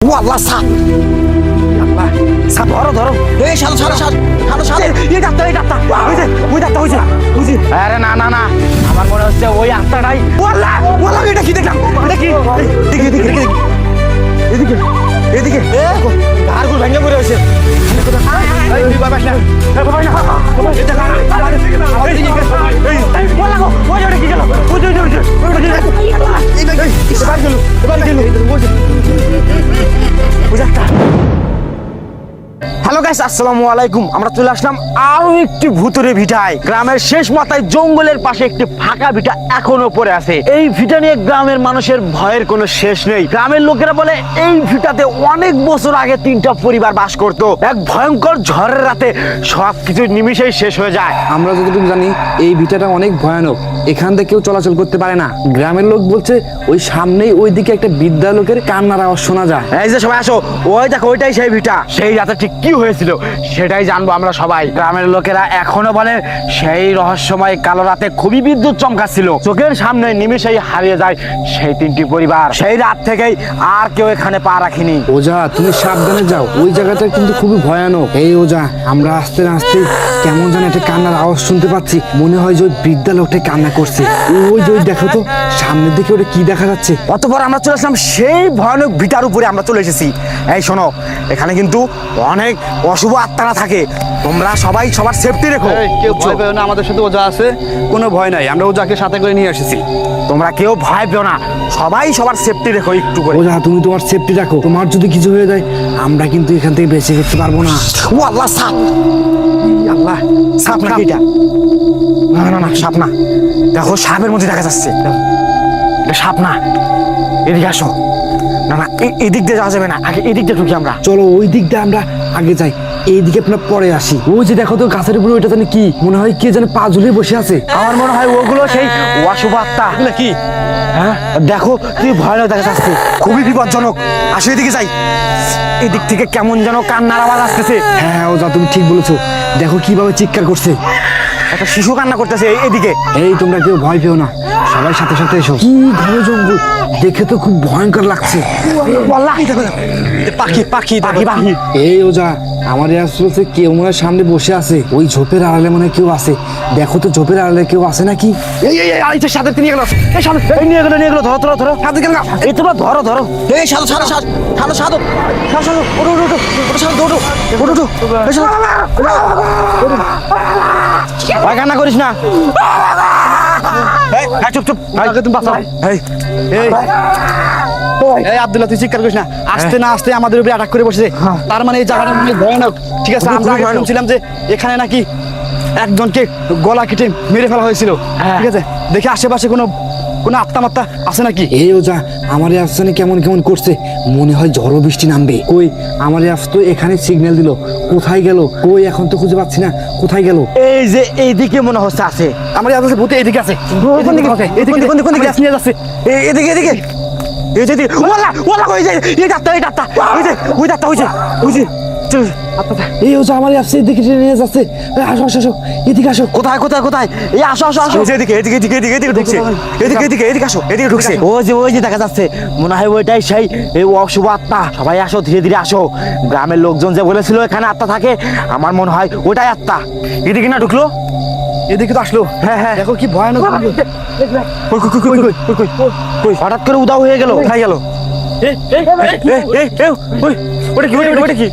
আল্লাহ সাপ আল্লাহ সাপ ধরো ধরো এই শালো শালো শালো শালো শালো এই ডাক্তার ওই ডাক্তার হইছে আরে না না না আমার মনে হচ্ছে ওই আত্মাটাই আল্লাহ আল্লাহ এটা কি দেখলাম এটা কি এদিকে এদিকে এদিকে ঘাড়গুলো ভেঙে পড়ে আছে এই বাবা না বাবা না এটা না এই বলা গো ওই ওটা কি গেল হ্যালো গাইস, আসসালামু আলাইকুম। আমরা চলে আসলাম আরো একটি ভুতুরে ভিটায়। গ্রামের শেষ মাথায় জঙ্গলের পাশে একটি ফাঁকা ভিটা এখনো পড়ে আছে। এই ভিটা নিয়ে গ্রামের মানুষের ভয়ের কোনো শেষ নেই। গ্রামের লোকেরা বলে এই ভিটাতে অনেক বছর আগে 3টা পরিবার বাস করত। এক ভয়ঙ্কর ঝড়ের রাতে সবকিছু নিমিষেই শেষ হয়ে যায়। আমরা যতটুকু জানি এই ভিটাটা অনেক ভয়ানক, এখান থেকে কেউ চলাচল করতে পারে না। গ্রামের লোক বলছে ওই সামনেই ওইদিকে একটা বৃদ্ধা লোকের কান্নার আওয়াজ শোনা যায়। এই যে সবাই আসো, ওই দেখো ওইটাই সেই ভিটা। সেই রাতে ঠিক কি হয়েছিল সেটাই জানবো আমরা সবাই। গ্রামের লোকেরা এখনো বলে সেই রহস্যময় কালো রাতে খুবই বিদ্যুৎ চমকাচ্ছিল, চোখের সামনে নিমেষেই হারিয়ে যায় সেই 3টি পরিবার। সেই রাত থেকেই আর কেউ এখানে পা রাখিনি। ওজা, তুমি সাবধানে যাও, ওই জায়গাটা কিন্তু খুবই ভয়ানক। এই ওজা, আমরা আস্তে আস্তে কেমন যেন একটা কান্নার আওয়াজ শুনতে পাচ্ছি। মনে হয় যে ওই বৃদ্ধা লোকটা কান্না করছে। ওই যে দেখো তো সামনের দিকে ওটা কি দেখা যাচ্ছে। অতঃপর আমরা চলে আসলাম সেই ভয়ানক ভিটার উপরে। আমরা চলে এসেছি। এই শোনো, এখানে কিন্তু অনেক অশুভ আত্মারা থাকে। তোমরা সবাই সবার সেফটি রেখো। কেউ ভয় পেও না, আমাদের সাথে ওজা আছে, কোনো ভয় নাই। আমরা ওজাকে সাথে করে নিয়ে এসেছি। তোমরা কেউ ভয় পেও না, সবাই সবার সেফটি রেখো একটু করে। ওজা, তুমি তোমার সেফটি রাখো। তোমার যদি কিছু হয়ে যায় আমরা কিন্তু এখান থেকে বেঁচে করতে পারবো না। ও আল্লাহ, সাপ! আল্লাহ, সাপ নাকি এটা? না না না, সাপ না। দেখো সাপের মধ্যে দেখা যাচ্ছে। এটা সাপ না। এদিকে আসো। না না, এদিক দিয়ে যাওয়া যাবে না, আগে এদিক দিয়ে ঢুকি আমরা। চলো ওই দিক দিয়ে আমরা আগে যাই, এইদিকে আপনার পরে আসি। ওই যে দেখো তো গাছের উপরে ওইটা জানি কি, মনে হয় কে যেন পা ঝুলিয়ে বসে আছে। আমার মনে হয় ওগুলো সেই অশুভ আত্মা নাকি। হ্যাঁ, দেখো কি ভয়ানক দেখা যাচ্ছে, খুবই বিপজ্জনক। আসো এদিকে যাই। এদিক থেকে কেমন যেন কান্নার আওয়াজ আসতেছে। হ্যাঁ ওজা, তুমি ঠিক বলেছো। দেখো কিভাবে চিৎকার করছে, একটা শিশু কান্না করতেছে এদিকে। এই তোমরা কেউ ভয় পেও না, সবাই সাথে সাথে এসো। কি ঘন জঙ্গল, দেখে তো খুব ভয়ঙ্কর লাগছে। পাখি পাখি পাখি পাখি। এই ওজা, আমার আসলে কেউ মনে হয় সামনে বসে আছে। ওই ঝোপের আড়ালে মনে হয় কেউ আছে। দেখো তো ঝোপের আড়ালে কেউ আছে নাকি। এই এই এই আইতে সাথে নিয়ে গেল। এই সাথে এই নিয়ে গেল ধরো ধরো ধরো। সাথে গেল। এই তোমরা ধরো ধরো। এই সাধু সাধু সাধু সাধু সাধু সাধু ওঠো ওঠো ওঠো সাধু ওঠো ওঠো ওঠো। এই সাধু ভাই, কান্না করিস না। এই চুপ চুপ। তুমি বাঁচাও। এই এই এই আব্দুল্লাহ, তুই চিৎকার করিস না। আসতে না আসতে আমাদের উপরে অ্যাটাক করে বসেছে। তার মানে এই জায়গাটা অনেক ভয়ানক। ঠিক আছে, আমরা আগে শুনছিলাম যে এখানে নাকি একজনকে গলা কেটে মেরে ফেলা হয়েছিল। ঠিক আছে, দেখি আশেপাশে কোনো আত্মা মাত্তা আছে নাকি। এই ওজা, আমার আসনে কেমন কেমন করছে, মনে হয় ঝড় বৃষ্টি নামবে। কই আমার আস তো এখানে সিগন্যাল দিল, কোথায় গেল? কই এখন তো খুঁজে পাচ্ছি না, কোথায় গেল? এই যে এইদিকে মনে হচ্ছে আছে। আমার আসলে ভূতে এদিকে আছে। নিয়ে যাচ্ছে এদিকে এদিকে। এই যে ওলা ওলা কই যায়? এই ডাক্তার ওই যে ওই যে এই ওজা আমার আসছে, এদিকে নিয়ে যাচ্ছে। আসো আসো আসো, এদিকে আসো। কোথায় কোথায় কোথায়? এই আসো আসো আসো। এদিকে এদিকে এদিকে এদিকে এদিকে ঢুকছে। এদিকে এদিকে এদিকে আসো, এদিকে ঢুকছে। ওই যে দেখা যাচ্ছে, মনে হয় ওইটাই সেই এই অশুভ আত্মা। সবাই আসো, ধীরে ধীরে আসো। গ্রামের লোকজন যে বলেছিল এখানে আত্মা থাকে, আমার মনে হয় ওটাই আত্মা। এদিকে না ঢুকলো, এদিকে তো আসলো। হ্যাঁ হ্যাঁ, দেখো কি ভয়ানক। হঠাৎ করে উদাও হয়ে গেল, কোথায় গেল? ওটা কি ওটা কি?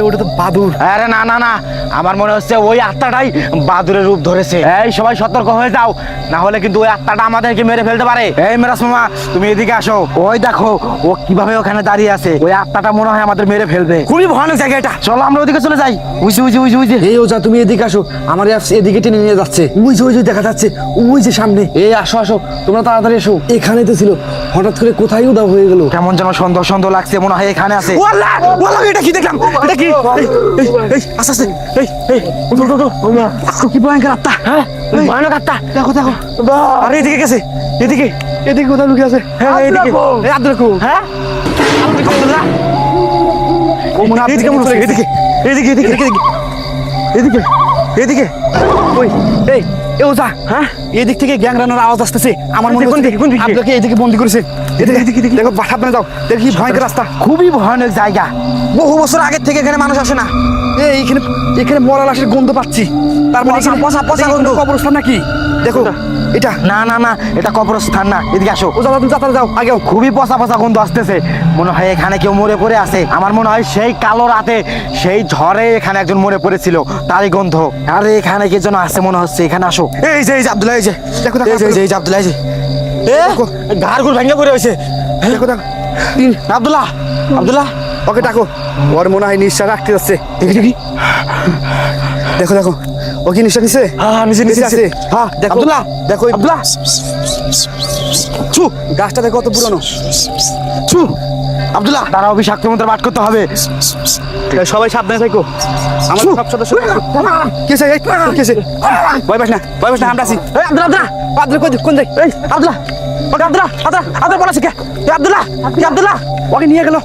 ওটা তো বাদুর। আরে না না না, আমার মনে হচ্ছে ওই আত্মাটাই বাদুরের রূপ ধরেছে। এই সবাই সতর্ক হয়ে যাও, না হলে কিন্তু ওই আত্মাটা আমাদেরকে মেরে ফেলতে পারে। এই মেরাজ মামা, তুমি এদিকে আসো। ওই দেখো ও কিভাবে ওখানে দাঁড়িয়ে আছে। ওই আত্মাটা মনে হয় আমাদের মেরে ফেলবে। খুবই ভয়ানক জায়গা এটা। চলো আমরা ওদিকে চলে যাই। উইজি। এই ওজা, তুমি এদিকে আসো, আমার এদিকে টেনে নিয়ে যাচ্ছে। ওই যে দেখা যাচ্ছে, ওই যে সামনে। এই আসো আসো, তোমরা তাড়াতাড়ি এসো। এখানে তো ছিল, হঠাৎ করে কোথায় উদাও হয়ে গেল। কেমন যেন সন্দেহ সন্দেহ লাগছে, মনে হয় এখানে আছে। এটা কি দেখলাম? এটা কি? আস্তে আস্তে। কি ভয়ঙ্কর আত্মা! হ্যাঁ, ভয়ানক আত্মা। দেখো দেখো, আরে এদিকে গেছে। এদিকে এদিকে কোথায় লুকিয়ে আছে? হ্যাঁ এদিকে। এই আব্দুল, হ্যাঁ আব্দুল্লাহ, ও মনে হয় এদিকে মনে হচ্ছে। এদিকে এদিকে এদিকে এদিকে এদিকে এদিকে। ওই এই ওজা, হ্যাঁ এদিক থেকে গ্যাং রানার আওয়াজ আসতেছে। আমার মনে কোন দিকে, কোন দিকে? আপনাকে এদিকে বন্দি করেছে। এদিকে দেখো, সাবধানে যাও, দেখি ভয়ঙ্কর রাস্তা। খুবই ভয়ানক জায়গা, বহু বছর আগের থেকে এখানে মানুষ আসে না। এখানে এখানে মরা লাশের গন্ধ পাচ্ছি। তার মানে পচা, পচা, পচা গন্ধ। কবরস্থান নাকি? দেখো এটা। না না না, এটা কবরস্থান না, এদিকে আসো। ও যাও, তুমি যাত্রা যাও আগেও। খুবই পচা পচা গন্ধ আসতেছে, মনে হয় এখানে কেউ মরে পড়ে আছে। আমার মনে হয় সেই কালো রাতে সেই ঝড়ে এখানে একজন মরে পড়েছিল, তারই গন্ধ। আরে এখানে কে যেন আছে মনে হচ্ছে, এখানে আসো। এই যে আব্দুল্লাহ, এই যে দেখো, দেখো, এই যে আব্দুল্লাহ, এই যে ঘাড় ঘুর ভেঙে পড়ে হয়েছে। দেখো দেখো, আব্দুল্লাহ, আব্দুল্লাহ, ওকে ডাকো। ওর মনে হয় নিঃশ্বাস রাখতে যাচ্ছে। দেখি দেখো দেখো, ও কি নিঃশ্বাস নিচ্ছে? হ্যাঁ, নিচে নিচে আছে। হ্যাঁ দেখো আব্দুল্লাহ, দেখো, আব্দুল্লাহ, ছু, গাছটা দেখো কত পুরনো। ছু, আব্দুল্লাহ দাঁড়াও, বিষাক্ত মন্ত্র পাঠ করতে হবে। সবাই সাবধানে থাকো। আমার সব সদস্য কেসে কেসে ভয় পাস না, ভয় পাস না, আমরা আছি। এই আব্দুল্লাহ, আব্দুল্লাহ, পাদ্র কোন দেখ? এই আব্দুল্লাহ, ওকে আব্দুল্লাহ, আব্দুল্লাহ, আব্দুল্লাহ বলা শিখে। এই আব্দুল্লাহ, কি আব্দুল্লাহ, ওকে নিয়ে গেল।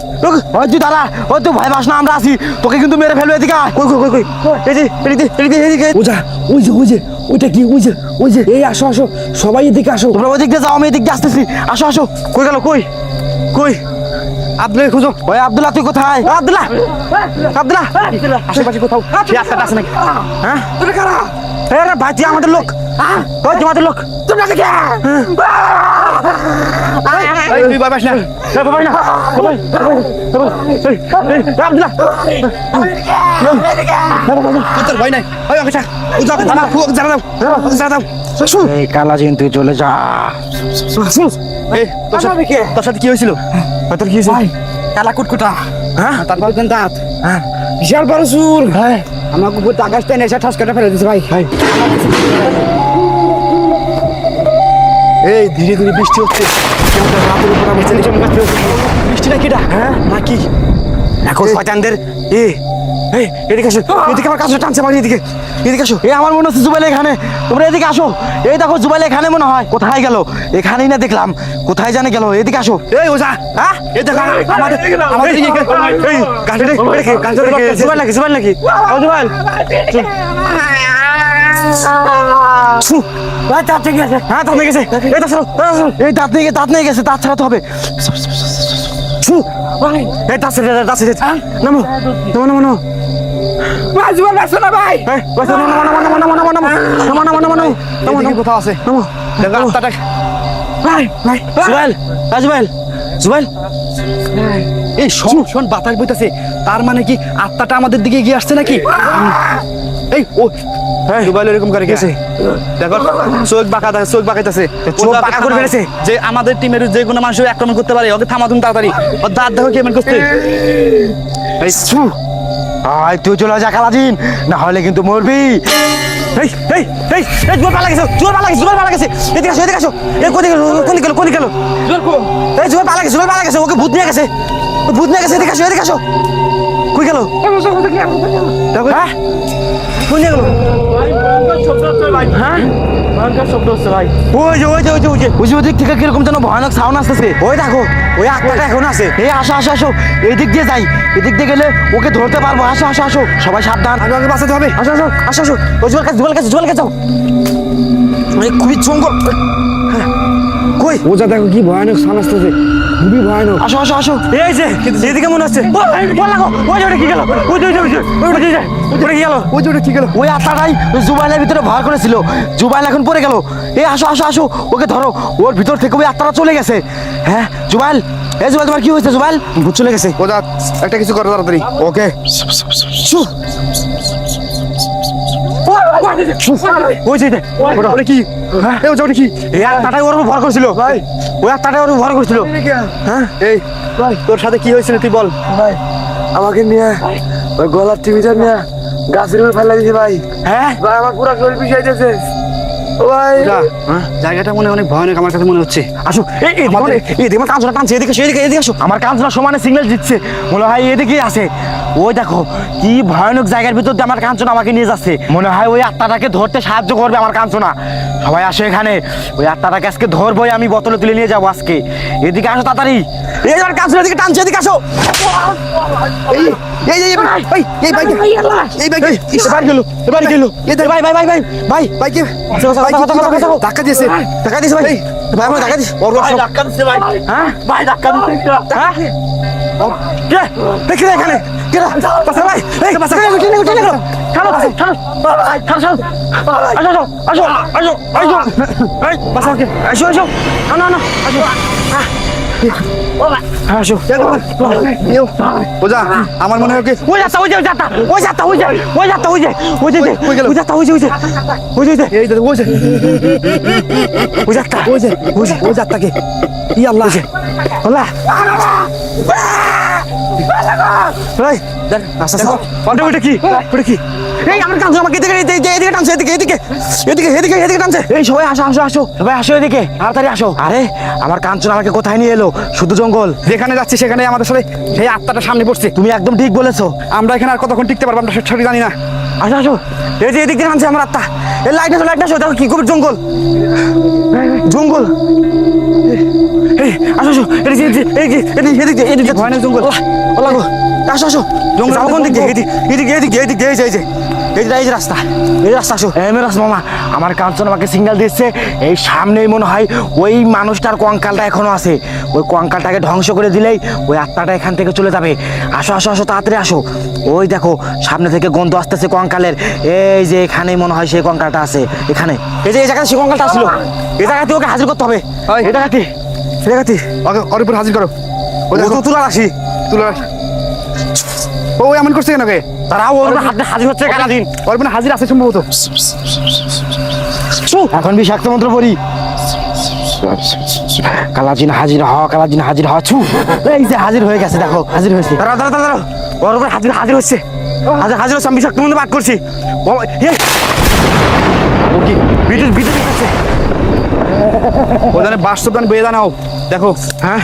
ওই তুই দাঁড়া, ওই তুই ভয় পাস না, আমরা আছি, তোকে কিন্তু মেরে ফেলবে। এদিকে আয়। কই কই কই কই, এই যে এদিকে। ওজা, ওই যে ওইটা কি? ওই যে এই আসো আসো, সবাই এদিকে আসো। তোমরা ওই দিক দিয়ে যাও, আমি এদিক দিয়ে আসতেছি। আসো আসো। কই গেল, কই কই? আব্দুল খুঁজো। ওই আব্দুল্লাহ, তুই কোথায়? আব্দুল্লাহ, আব্দুল্লাহ, আশেপাশে কোথাও সে আত্মাটা আছে নাকি? হ্যাঁ তুমি কারা? আরে ভাই, তুই আমাদের লোক। ওই তোমাদের লোক। তোমরা কে? এই তুই ভয় পাস না। ভাই না, ভাই, আব্দুল্লাহ, তোর ভয় নাই। ওই ওকে ছাড়। ও যাও, জানা দাও। এই কালাজিন, তুই চলে যা। এই তোর সাথে কি হয়েছিল? তোর কি হয়েছে? কালা কুটকুটা। হ্যাঁ, তারপর দাঁত। হ্যাঁ, বিশাল বড় চুল। হ্যাঁ, আমাকে উপর আকাশটা এসে ঠাস কাটা ফেলে দিয়েছে ভাই। এই ধীরে ধীরে বৃষ্টি হচ্ছে। বৃষ্টি নাকি এটা? হ্যাঁ নাকি? এখন শয়তানদের এদিকে আসো, এদিকে আমার কাছে টানছে, আমার এদিকে আসো। আমার মনে হচ্ছে জুবাইল এখানে, তোমরা এদিকে আসো। এই দেখো জুবাইল এখানে মনে হয়। কোথায় গেল? এখানেই না দেখলাম, কোথায় জানে গেল। এদিকে আসো। এই ওজা, হ্যাঁ, এই দেখো আমাদের এই গাছটা জুবাইল নাকি? জুবাইল নাকি? ও জুবাইল, দাঁত নিয়ে গেছে। হ্যাঁ, দাঁত নিয়ে গেছে। এই দাঁত ছাড়ো, এই দাঁত নিয়ে গেছে, দাঁত ছাড়াতে হবে। এই দাঁত ছেড়ে, দাঁত ছেড়ে। নামো নামো নামো নামো। জুবাইল আসো না ভাই। কোথাও আছে? দেখো রাস্তাটা। জুবাইল, এই শোন বাতাস বইতাছে, তার মানে কি আত্মাটা আমাদের দিকে এগিয়ে আসছে নাকি? এই ও জুবাইল এরকম করে গেছে, দেখো চোখ বাঁকাইতেছে। চোখ বাঁকা করে ফেলেছে। যে আমাদের টিমের যে কোনো মানুষ আক্রমণ করতে পারে, ওকে থামা তুমি তাড়াতাড়ি। ওর দাঁত দেখো কেমন করছে। তুই চলে যা কালাজিন, না হলে কিন্তু মরবি। জোর পালা গেছে। এদিকে আসো। এই কোন গেল? এই জোর পালা গেছে, ওকে ভূত নিয়ে গেছে। এদিকে আসো। কই গেল? দেখো, হ্যাঁ, কোন গেল? হ্যাঁ, ওই যে ওদিক থেকে কিরকম যেন ভয়ানক সাউন্ড আসতেছে। ওই দেখো, ওই আত্মাটা এখন আছে। এই আসো, এই দিক দিয়ে যাই। এদিক দিয়ে গেলে ওকে ধরতে পারবো। আসো, সবাই সাবধান। আগে বাঁচাতে হবে। আসো। ওই জুয়েল কাছে যাও। খুবই জঙ্গল। কই? ওজা দেখো কি ভয়ানক সাউন্ড আসতেছে, খুবই ভয়ানক। আসো। এই যে এদিকে মনে হচ্ছে। ওই কি গেল? কি গেল? ওই আত্মাটাই জুবাইলের ভিতরে ভর করেছিল। জুবাইল এখন পড়ে গেল। এই আসো, ওকে ধরো। ওর ভিতর থেকে ওই আত্মাটা চলে গেছে। হ্যাঁ, জুবাইল, তোমার কি হয়েছে? জুবাইল ভূত চলে গেছে। ওজা একটা কিছু করো তাড়াতাড়ি। ওকে। কি? এই আত্মাটাই ওর উপর ভর করেছিল। হ্যাঁ, এই তোর সাথে কি হয়েছিল তুই বল। ভাই, আমাকে নিয়ে ওই গলার টিভিটা নিয়ে গাছের উপর ফেলে দিয়েছে ভাই। হ্যাঁ ভাই, আমার পুরো শরীর বিষাইতেছে ভাই। জায়গাটা মনে অনেক ভয়ানক আমার কাছে মনে হচ্ছে। আসো, এই দেখো কাঁচরা টানছে, এদিকে আসো। আমার কাঁচরা সমানে সিগন্যাল দিচ্ছে, মনে হয় এদিকেই আছে। ওই দেখো কি ভয়ানক জায়গার ভিতর দিয়ে আমার কাঞ্চনা আমাকে নিয়ে যাচ্ছে। মনে হয় ওই আত্মাটাকে ধরতে সাহায্য করবে আমার কাঞ্চনা। সবাই আসো এখানে, ওই আত্মাটাকে আজকে ধরবোই, আমি বোতলে তুলে নিয়ে যাবো আজকে। এদিকে আসো তাড়াতাড়ি, এই আমার কাঞ্চনার দিকে টানছে, এদিকে আসো। এবার গেল, এবার গেল। ভাই ভাই ভাই ভাই ভাই ভাই কি ধাক্কা দিয়েছে? টাকা দিস ভাই, ভাই আমার টাকা দিস। ধাক্কা দিচ্ছে ভাই। হ্যাঁ ভাই ধাক্কা দিচ্ছে। হ্যাঁ কে দেখি না এখানে কে রে? বাসা ভাই, এই বাসা কে কে কে কে ছাড়ো ছাড়ো ছাড়ো ছাড়ো, আসো আসো আসো আসো, এই বাসা কে আসো আসো, না না আসো, আসো। ওজা আমার মনে হয় কি ওই যাত্রা ওই যাত্রা ওই যাত্রা ওই ওই যাত্রা ওই ওই ওই যাত্রা ওই ওই ওই এই যে ওই যে ওই যাত্রা ওই যাত্রাকে ই আল্লাহ আল্লাহ এই দেখ আচ্ছা ওটা ওটা কি ওটা কি? এই আমার কাঞ্চন আমাকে এদিকে এদিকে টানছে, এদিকে এদিকে এদিকে এদিকে এদিকে টানছে। এই সবাই আসো আসো আসো, সবাই আসো এদিকে তাড়াতাড়ি আসো। আরে আমার কাঞ্চন আমাকে কোথায় নিয়ে এলো? শুধু জঙ্গল। যেখানে যাচ্ছি সেখানে আমাদের সাথে সেই আত্মাটা সামনে পড়ছে। তুমি একদম ঠিক বলেছো। আমরা এখানে আর কতক্ষণ টিকতে পারবো আমরা সঠিক জানি না। আসো আসো, এই যে এদিক দিয়ে টানছে আমার আত্মা। এই লাইট আসো দেখো কি করে জঙ্গল জঙ্গল। এই আসো আসো, এদিকে এদিকে এদিকে এদিকে ভয়ানক জঙ্গল। আল্লাহ গো, আসো আসো জঙ্গল যাবো কোন দিক দিয়ে? এদিকে এদিকে এদিকে এই যে এই যে রাস্তা, এই রাস্তা আসো। এমএরাস মামা আমার কাঞ্চন আমাকে সিগন্যাল দিচ্ছে, এই সামনেই মনে হয় ওই মানুষটার কঙ্কালটা এখনো আছে। ওই কঙ্কালটাকে ধ্বংস করে দিলেই ওই আত্মাটা এখান থেকে চলে যাবে। আসো আসো আসো তাড়াতাড়ি আসো। ওই দেখো সামনে থেকে গন্ধ আসতেছে কঙ্কালের। এই যে এখানেই মনে হয় সেই কঙ্কালটা আছে, এখানে এই যে এই জায়গায় সেই কঙ্কালটা আসলো। এই জায়গাতে ওকে হাজির করতে হবে। এই জায়গাতে এই জায়গাতে ওর উপর হাজির করো। ও তো তুলার আসি তুলে ও এমন করছে কেন? তারা ওর হাতে হাজির হচ্ছে কালাদিন। ওর মানে হাজির আছে সম্ভবত। এখন বিষাক্ত মন্ত্র পড়ি, কালাজিন হাজির হ, কালাজিন হাজির হ। ছু, এই যে হাজির হয়ে গেছে, দেখো হাজির হয়েছে। দাঁড়াও দাঁড়াও দাঁড়াও, ওর উপর হাজির হাজির হচ্ছে, হাজির হচ্ছে। আমি বিষাক্ত মন্ত্র পাঠ করছি। ও কি বিদ্যুৎ বিদ্যুৎ আছে? ও জানে বাস্তব দান বেয়ে দানাও দেখো। হ্যাঁ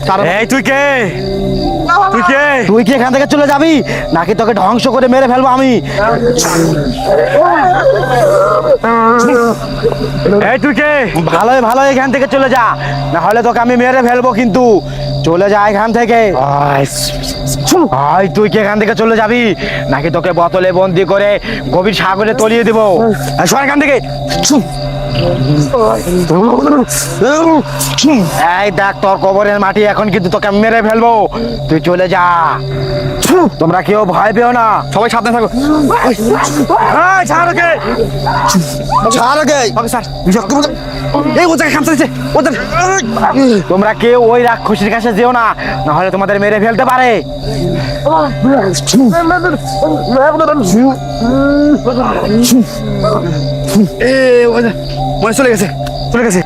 তার এই তুই কে? তুই কে? তুই কি এখান থেকে চলে যাবি নাকি তোকে ধ্বংস করে মেরে ফেলবো আমি? এই তুই কে? ভালোই ভালো এখান থেকে চলে যা, না হলে তোকে আমি মেরে ফেলবো কিন্তু। চলে যা এখান থেকে। আয় তুই কি এখান থেকে চলে যাবি নাকি তোকে বোতলে বন্দি করে গভীর সাগরে তলিয়ে দেবো? সর এখান থেকে। এই দেখ তোর কবরের মাটি এখন কিন্তু তোকে আমি মেরে ফেলবো, তুই চলে যা। তোমরা কেউ ভয় পেও না, সবাই সাবধানে থাকো। ছাড় ওকে, ছাড় ওকে। ওকে স্যার এই ও জায়গায় খামচা দিচ্ছে ওদের। তোমরা কেউ ওই রাক্ষসীর কাছে যেও না, না হলে তোমাদের মেরে ফেলতে পারে। মনে চলে গেছে চলে গেছে।